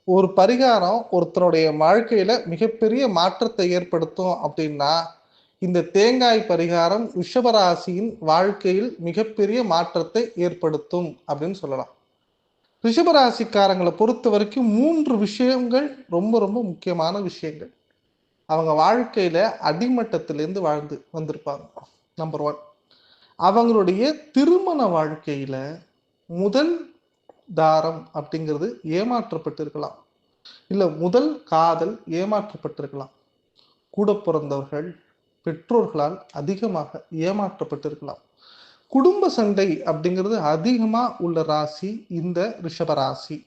ஒரு பரிகாரம் ஒருத்தருடைய வாழ்க்கையில மிகப்பெரிய மாற்றத்தை ஏற்படுத்தும் அப்படின்னா, இந்த தேங்காய் பரிகாரம் ரிஷபராசியின் வாழ்க்கையில் மிகப்பெரிய மாற்றத்தை ஏற்படுத்தும் அப்படின்னு சொல்லலாம். ரிஷபராசிக்காரங்கள பொறுத்தவரைக்கும் 3 விஷயங்கள் ரொம்ப ரொம்ப முக்கியமான விஷயங்கள். அவங்க வாழ்க்கையில அடிமட்டத்திலிருந்து வாழ்ந்து வந்திருப்பாங்க. நம்பர் 1. அவங்களுடைய திருமண வாழ்க்கையில முதல் தாரம் அப்படிங்கிறது ஏமாற்றப்பட்டிருக்கலாம். இல்ல முதல் காதல் ஏமாற்றப்பட்டிருக்கலாம். கூட பிறந்தவர்கள், பெற்றோர்களால் அதிகமாக ஏமாற்றப்பட்டிருக்கலாம். குடும்ப சண்டை அப்படிங்கிறது அதிகமா உள்ள ராசி இந்த ரிஷபராசி.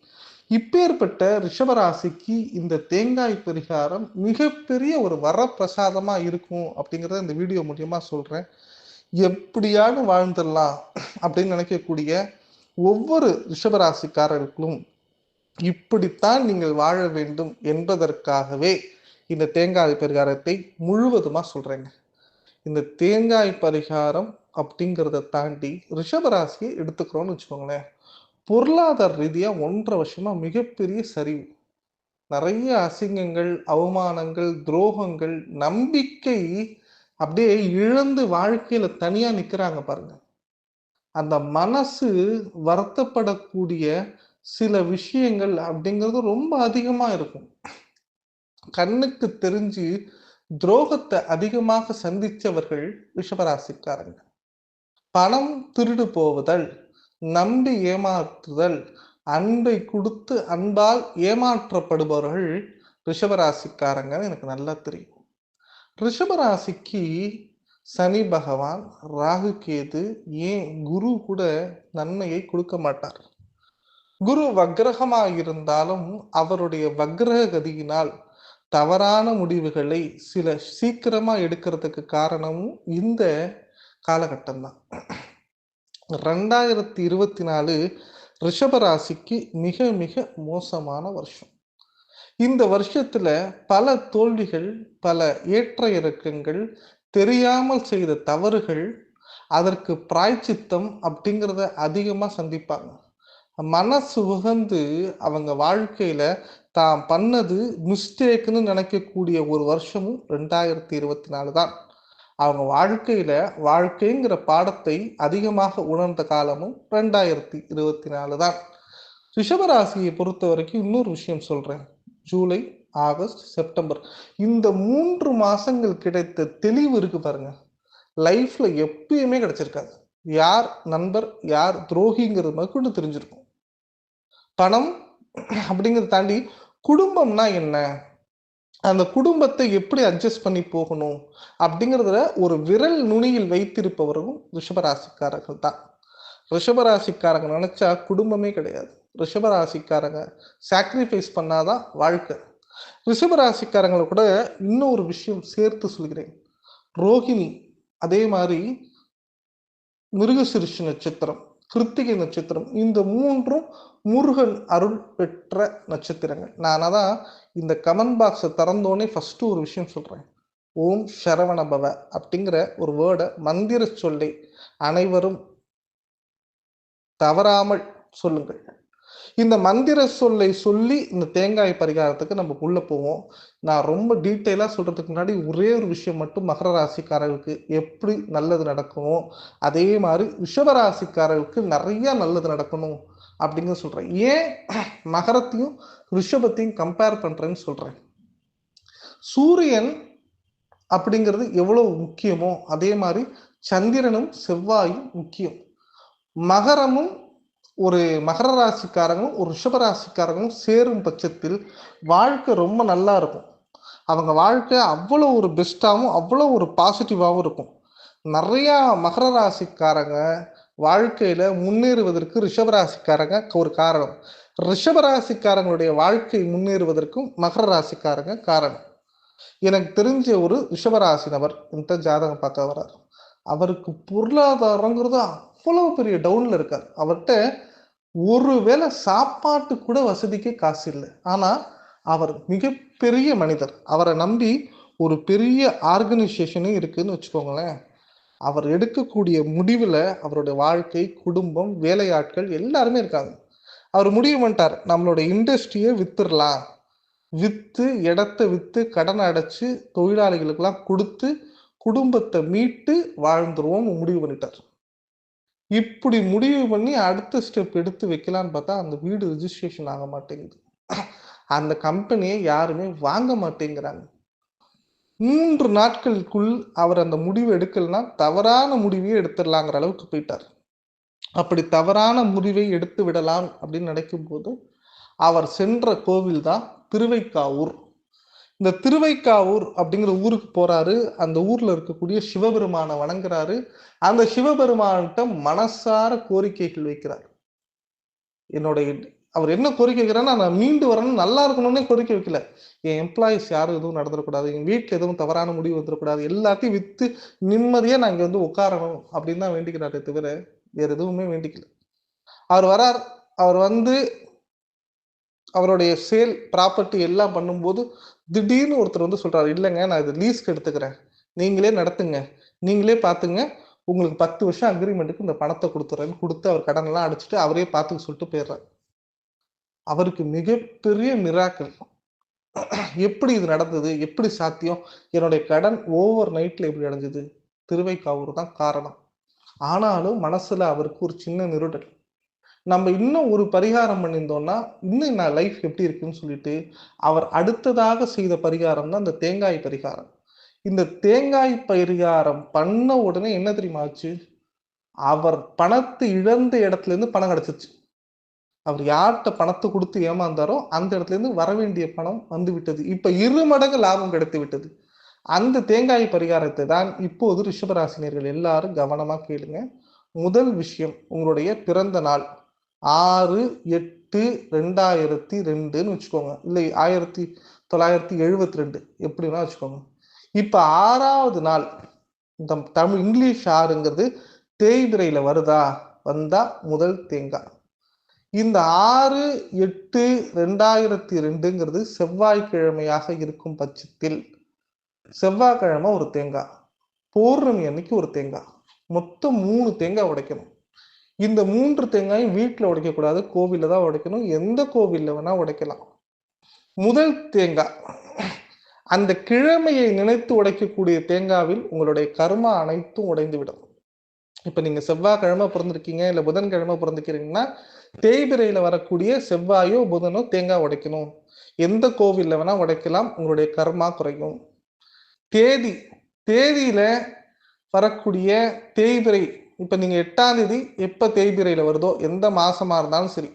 இப்பேற்பட்ட ரிஷபராசிக்கு இந்த தேங்காய் பரிகாரம் மிகப்பெரிய ஒரு வரப்பிரசாதமா இருக்கும் அப்படிங்கிறத இந்த வீடியோ மூலியமா சொல்றேன். எப்படியாவது வாழ்ந்துடலாம் அப்படின்னு நினைக்கக்கூடிய ஒவ்வொரு ரிஷபராசிக்காரர்களுக்கும் இப்படித்தான் நீங்கள் வாழ வேண்டும் என்பதற்காகவே இந்த தேங்காய் பரிகாரத்தை முழுவதுமா சொல்றேங்க. இந்த தேங்காய் பரிகாரம் அப்படிங்கிறத தாண்டி ரிஷபராசியை எடுத்துக்கிறோம்னு வச்சுக்கோங்களேன். பொருளாதார ரீதியா 1.5 வருஷமா மிகப்பெரிய சரிவு. நிறைய அசிங்கங்கள், அவமானங்கள், துரோகங்கள், நம்பிக்கை அப்படியே இழந்து வாழ்க்கையில தனியா நிக்கிறாங்க பாருங்க. அந்த மனசு வருத்தப்படக்கூடிய சில விஷயங்கள் அப்படிங்கிறது ரொம்ப அதிகமா இருக்கும். கண்ணுக்கு தெரிஞ்சு துரோகத்தை அதிகமாக சந்திச்சவர்கள் ரிஷபராசிக்காரங்க. பணம் திருடு போவதல், நம்பி ஏமாற்றுதல், அன்பை கொடுத்து அன்பால் ஏமாற்றப்படுபவர்கள் ரிஷபராசிக்காரங்கன்னு எனக்கு நல்லா தெரியும். ரிஷபராசிக்கு சனி பகவான், ராகு கேது, ஏன் குரு கூட நன்மையை கொடுக்க மாட்டார். குரு வக்ரகமா இருந்தாலும் அவருடைய வக்ரக கதியினால் தவறான முடிவுகளை சில சீக்கிரமா எடுக்கிறதுக்கு காரணமும் இந்த காலகட்டம் தான். 2024 ரிஷபராசிக்கு மிக மிக மோசமான வருஷம். இந்த வருஷத்துல பல தோல்விகள், பல ஏற்ற இறக்கங்கள், தெரியாமல் செய்த தவறுகள், அதற்கு பிராய்ச்சித்தம் அப்படிங்கிறத அதிகமா சந்திப்பாங்க. மனசு உகந்து அவங்க வாழ்க்கையில தான் பண்ணது மிஸ்டேக்னு நினைக்கக்கூடிய ஒரு வருஷமும் 2024 தான். அவங்க வாழ்க்கையில வாழ்க்கைங்கிற பாடத்தை அதிகமாக உணர்ந்த காலமும் 2024 தான். ரிஷபராசியை பொறுத்த வரைக்கும் இன்னொரு விஷயம் சொல்றேன். ஜூலை, ஆகஸ்ட், செப்டம்பர் இந்த 3 மாசங்கள் கிடைத்த தெளிவு இருக்கு பாருங்க. லைஃப்ல எப்பயுமே கிடைச்சிருக்காது. யார் நண்பர், யார் துரோகிங்கிறது மட்டும் தெரிஞ்சிருக்கும். பணம் அப்படிங்கிறத தாண்டி குடும்பம்னா என்ன, அந்த குடும்பத்தை எப்படி அட்ஜஸ்ட் பண்ணி போகணும் அப்படிங்கிறத ஒரு விரல் நுனியில் வைத்திருப்பவர்களும் ரிஷபராசிக்காரர்கள் தான். ரிஷபராசிக்காரங்க நினைச்சா குடும்பமே கிடையாது. ரிஷபராசிக்காரங்க சாக்ரிஃபைஸ் பண்ணாதான் வாழ்க்கை. ரிஷபராசிக்காரங்களை கூட இன்னொரு விஷயம் சேர்த்து சொல்கிறேன். ரோகிணி, அதே மாதிரி மிருகசிருஷ நட்சத்திரம், கிருத்திகை நட்சத்திரம், இந்த 3ம் முருகன் அருள் பெற்ற நட்சத்திரங்கள். நான் அதான் இந்த கமெண்ட் பாக்ஸை திறந்தோடனே ஃபர்ஸ்ட் ஒரு விஷயம் சொல்றேன். ஓம் சரவண பவ அப்படிங்கிற ஒரு வேர்டை, மந்திர சொல்லை அனைவரும் தவறாமல் சொல்லுங்கள். இந்த மந்திர சொல்லை சொல்லி இந்த தேங்காய் பரிகாரத்துக்கு நம்ம உள்ள போவோம். நான் ரொம்ப டீட்டெயிலா சொல்றதுக்கு முன்னாடி ஒரே ஒரு விஷயம் மட்டும் மகர ராசிக்காரர்களுக்கு எப்படி நல்லது நடக்கணும், அதே மாதிரி ரிஷபராசிக்காரர்களுக்கு நிறைய நல்லது நடக்கணும் அப்படிங்கிறது சொல்றேன். ஏன் மகரத்தையும் ரிஷபத்தையும் கம்பேர் பண்றேன்னு சொல்றேன். சூரியன் அப்படிங்கிறது எவ்வளவு முக்கியமோ அதே மாதிரி சந்திரனும் செவ்வாயும் முக்கியம். மகரமும் ஒரு மகர ராசிக்காரங்களும் ஒரு ரிஷபராசிக்காரங்களும் சேரும் பட்சத்தில் வாழ்க்கை ரொம்ப நல்லா இருக்கும். அவங்க வாழ்க்கை அவ்வளோ ஒரு பெஸ்டாகவும் அவ்வளோ ஒரு பாசிட்டிவாகவும் இருக்கும். நிறையா மகர ராசிக்காரங்க வாழ்க்கையில முன்னேறுவதற்கு ரிஷபராசிக்காரங்க ஒரு காரணம். ரிஷபராசிக்காரங்களுடைய வாழ்க்கை முன்னேறுவதற்கும் மகர ராசிக்காரங்க காரணம். எனக்கு தெரிஞ்ச ஒரு ரிஷபராசி நபர் இந்த ஜாதகம் பார்க்க வர்றார். அவருக்கு பொருளாதாரங்கிறது அவ்வளவு பெரிய டவுன்ல இருக்கார். அவர்கிட்ட ஒருவேளை சாப்பாட்டு கூட வசதிக்கு காசு இல்லை. ஆனா அவர் மிகப்பெரிய மனிதர். அவரை நம்பி ஒரு பெரிய ஆர்கனைசேஷனே இருக்குன்னு வச்சுக்கோங்களேன். அவர் எடுக்கக்கூடிய முடிவுல அவருடைய வாழ்க்கை, குடும்பம், வேலையாட்கள் எல்லாருமே இருக்காங்க. அவர் முடிவு பண்ணிட்டார், நம்மளோட இண்டஸ்ட்ரியை வித்துடலாம், வித்து இடத்த வித்து கடனை அடைச்சு தொழிலாளிகளுக்கெல்லாம் கொடுத்து குடும்பத்தை மீட்டு வாழ்ந்துருவோம் முடிவு பண்ணிட்டார். இப்படி முடிவு பண்ணி அடுத்த ஸ்டெப் எடுத்து வைக்கலான்னு பார்த்தா அந்த வீடு ரிஜிஸ்ட்ரேஷன் ஆக மாட்டேங்குது. அந்த கம்பெனியை யாருமே வாங்க மாட்டேங்கிறாங்க. 3 நாட்களுக்குள் அவர் அந்த முடிவு எடுக்கலன்னா தவறான முடிவையே எடுத்துடலாங்கிற அளவுக்கு போயிட்டார். அப்படி தவறான முடிவை எடுத்து விடலாம் அப்படின்னு நினைக்கும் போது அவர் சென்ற கோவில் தான் திருவைக்காவூர். இந்த திருவைக்காவூர் அப்படிங்கிற ஊருக்கு போறாரு. அந்த ஊர்ல இருக்கக்கூடிய சிவபெருமானை வணங்குறாரு. அந்த சிவபெருமான்கிட்ட மனசார கோரிக்கைகள் வைக்கிறார். என்னுடைய அவர் என்ன கோரிக்கை வைக்கிறாருன்னா, நான் மீண்டு வரணும், நல்லா இருக்கணும்னே கோரிக்கை வைக்கல. என் எம்ப்ளாயிஸ் யாரும் எதுவும் நடந்துடக்கூடாது, என் வீட்டுல எதுவும் தவறான முடிவு வந்துடக்கூடாது, எல்லாத்தையும் வித்து நிம்மதியா நான் இங்க வந்து உட்காரணும் அப்படின்னு தான் வேண்டிக்கிறாரே தவிர வேற எதுவுமே வேண்டிக்கல. அவர் வரார். அவர் வந்து அவருடைய சேல் ப்ராப்பர்ட்டி எல்லாம் பண்ணும்போது திடீர்னு ஒருத்தர் வந்து சொல்றாரு, இல்லைங்க நான் இது லீஸ்க்கு எடுத்துக்கிறேன், நீங்களே நடத்துங்க, நீங்களே பார்த்துங்க, உங்களுக்கு 10 வருஷம் அக்ரிமெண்ட்டுக்கு இந்த பணத்தை கொடுத்துறேன்னு கொடுத்து அவர் கடன் எல்லாம் அடைச்சிட்டு அவரே பார்த்துக்க சொல்லிட்டு போயிடுறாரு. அவருக்கு மிகப்பெரிய மிராக்கிள். எப்படி இது நடந்தது, எப்படி சாத்தியம், என்னுடைய கடன் ஓவர் நைட்ல எப்படி அடைஞ்சது, திருவைக்காவூர் தான் காரணம். ஆனாலும் மனசுல அவருக்கு ஒரு சின்ன நிருடல். நம்ம இன்னும் ஒரு பரிகாரம் பண்ணியிருந்தோம்னா இன்னும் நான் லைஃப் எப்படி இருக்குன்னு சொல்லிட்டு அவர் அடுத்ததாக செய்த பரிகாரம் தான் இந்த தேங்காய் பரிகாரம். இந்த தேங்காய் பரிகாரம் பண்ண உடனே என்ன தெரியுமா ஆச்சு, அவர் பணத்தை இழந்த இடத்துல இருந்து பணம் கிடைச்சிருச்சு. அவர் யார்கிட்ட பணத்தை கொடுத்து ஏமாந்தாரோ அந்த இடத்துல இருந்து வர வேண்டிய பணம் வந்து விட்டது. இப்ப 2 மடங்கு லாபம் கிடைத்து விட்டது. அந்த தேங்காய் பரிகாரத்தை தான் இப்போது ரிஷபராசினியர்கள் எல்லாரும் கவனமா கேளுங்க. முதல் விஷயம், உங்களுடைய பிறந்த நாள் 6/8/2002ன்னு வச்சுக்கோங்க, இல்லை 1972 எப்படின்னா வச்சுக்கோங்க. இப்ப 6வது நாள் இந்த தமிழ் இங்கிலீஷ் 6ங்கிறது தேய்பிரையில வருதா, வந்தா முதல் தேங்காய். இந்த 6/8/2002ங்கிறது செவ்வாய்க்கிழமையாக இருக்கும் பட்சத்தில் செவ்வாய்க்கிழமை ஒரு தேங்காய், பௌர்ணமி அன்னைக்கு ஒரு தேங்காய், மொத்தம் 3 தேங்காய் உடைக்கணும். இந்த 3 தேங்காயும் வீட்டுல உடைக்கக்கூடாது, கோவில்ல தான் உடைக்கணும். எந்த கோவில்ல வேணா உடைக்கலாம். முதல் தேங்காய், அந்த கிழமையை நினைத்து உடைக்கக்கூடிய தேங்காவில் உங்களுடைய கர்மா அனைத்தும் உடைந்து விடும். இப்ப நீங்க செவ்வாய்க்கிழமை பிறந்திருக்கீங்க, இல்ல புதன்கிழமை பிறந்திருக்கிறீங்கன்னா தேய்பிரையில வரக்கூடிய செவ்வாயோ புதனோ தேங்காய் உடைக்கணும். எந்த கோவில்ல வேணா உடைக்கலாம், உங்களுடைய கர்மா குறையும். தேதியில வரக்கூடிய தேய்பிரை, இப்ப நீங்க 8ஆம் தேதி எப்ப தேய்பிரையில வருதோ, எந்த மாசமா இருந்தாலும் சரி,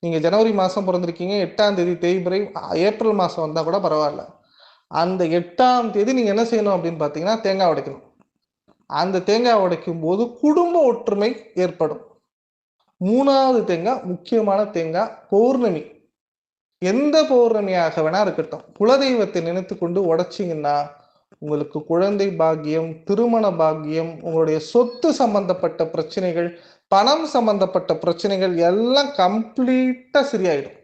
நீங்க ஜனவரி மாசம் பிறந்திருக்கீங்க, 8ஆம் தேதி தேய்பிரை ஏப்ரல் மாசம் வந்தா கூட பரவாயில்ல, அந்த 8ஆம் தேதி நீங்க என்ன செய்யணும் அப்படின்னு பாத்தீங்கன்னா தேங்காய் உடைக்கணும். அந்த தேங்காய் உடைக்கும் போது குடும்ப ஒற்றுமை ஏற்படும். 3வது தேங்காய் முக்கியமான தேங்காய், பௌர்ணமி. எந்த பௌர்ணமியாக வேணா இருக்கட்டும், குலதெய்வத்தை நினைத்து கொண்டு உடைச்சிங்கன்னா உங்களுக்கு குழந்தை பாக்கியம், திருமண பாக்கியம், உங்களுடைய சொத்து சம்பந்தப்பட்ட பிரச்சனைகள், பணம் சம்பந்தப்பட்ட பிரச்சனைகள் எல்லாம் கம்ப்ளீட்டா சரியாயிடும்.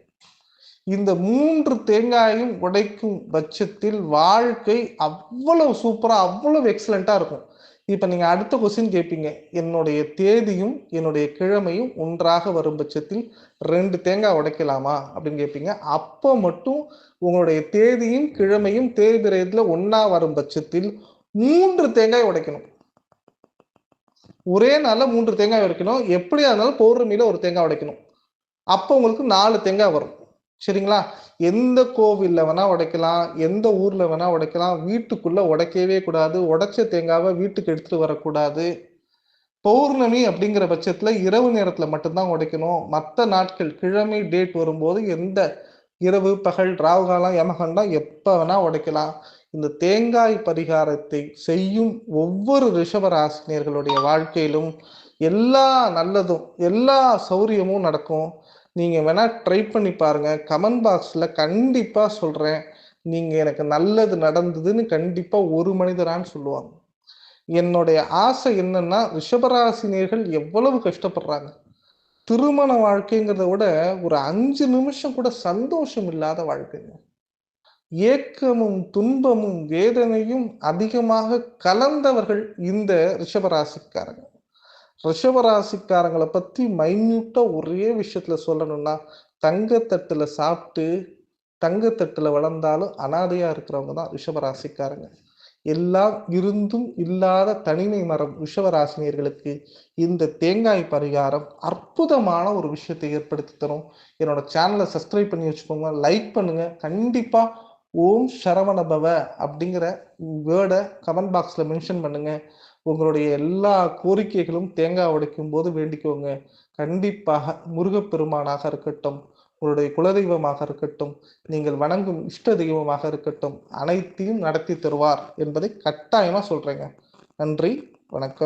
இந்த 3 தேங்காயும் உடைக்கும் பட்சத்தில் வாழ்க்கை அவ்வளவு சூப்பரா, அவ்வளவு எக்ஸலண்டா இருக்கும். இப்ப நீங்க அடுத்த கொஸ்டின் கேட்பீங்க, என்னுடைய தேதியும் என்னுடைய கிழமையும் ஒன்றாக வரும் பட்சத்தில் 2 தேங்காய் உடைக்கலாமா அப்படின்னு கேட்பீங்க. அப்போ மட்டும் உங்களுடைய தேதியும் கிழமையும் தேய்பிரையத்துல ஒன்னா வரும் பட்சத்தில் 3 தேங்காய் உடைக்கணும். ஒரே நாள்ல 3 தேங்காய் உடைக்கணும். எப்படியா இருந்தாலும் பௌர்ணமியில ஒரு தேங்காய் உடைக்கணும். அப்போ உங்களுக்கு 4 தேங்காய் வரும். சரிங்களா? எந்த கோவில்ல வேணா உடைக்கலாம், எந்த ஊர்ல வேணா உடைக்கலாம். வீட்டுக்குள்ள உடைக்கவே கூடாது. உடைச்ச தேங்காவை வீட்டுக்கு எடுத்துட்டு வரக்கூடாது. பௌர்ணமி அப்படிங்கிற பட்சத்துல இரவு நேரத்துல மட்டும்தான் உடைக்கணும். மற்ற நாட்கள் கிழமை டேட் வரும்போது எந்த இரவு பகல் ராவுகாலம் யமகண்டம் எப்ப வேணா உடைக்கலாம். இந்த தேங்காய் பரிகாரத்தை செய்யும் ஒவ்வொரு ரிஷபராசினியர்களுடைய வாழ்க்கையிலும் எல்லா நல்லதும் எல்லா சௌரியமும் நடக்கும். நீங்க வேணா ட்ரை பண்ணி பாருங்க. கமெண்ட் பாக்ஸ்ல கண்டிப்பா சொல்றேன், நீங்க எனக்கு நல்லது நடந்ததுன்னு கண்டிப்பா ஒரு மனிதரான்னு சொல்லுவாங்க. என்னுடைய ஆசை என்னன்னா, ரிஷபராசினியர்கள் எவ்வளவு கஷ்டப்படுறாங்க. திருமண வாழ்க்கைங்கிறத விட ஒரு 5 நிமிஷம் கூட சந்தோஷம் இல்லாத வாழ்க்கைங்க. ஏக்கமும் துன்பமும் வேதனையும் அதிகமாக கலந்தவர்கள் இந்த ரிஷபராசிக்காரங்க. ரிஷபராசிக்காரங்களை பத்தி மைன்யூட்டா ஒரே விஷயத்துல சொல்லணும்னா, தங்கத்தட்டுல சாப்பிட்டு, தங்கத்தட்டுல வளர்ந்தாலும் அனாதையா இருக்கிறவங்க தான் ரிஷபராசிக்காரங்க. எல்லாம் இருந்தும் இல்லாத தனிமை மரம் ரிஷபராசினியர்களுக்கு இந்த தேங்காய் பரிகாரம் அற்புதமான ஒரு விஷயத்தை ஏற்படுத்தி தரும். என்னோட சேனலை சப்ஸ்கிரைப் பண்ணி வச்சுக்கோங்க, லைக் பண்ணுங்க. கண்டிப்பா ஓம் சரவண பவ அப்படிங்கிற வேர்டை கமெண்ட் பாக்ஸ்ல மென்ஷன் பண்ணுங்க. உங்களுடைய எல்லா கோரிக்கைகளும் தேங்காய் உடைக்கும் போது வேண்டிக்கோங்க. கண்டிப்பாக முருகப்பெருமானாக இருக்கட்டும், உங்களுடைய குலதெய்வமாக இருக்கட்டும், நீங்கள் வணங்கும் இஷ்ட தெய்வமாக இருக்கட்டும், அனைத்தையும் நடத்தி தருவார் என்பதை கட்டாயமா சொல்றேங்க. நன்றி, வணக்கம்.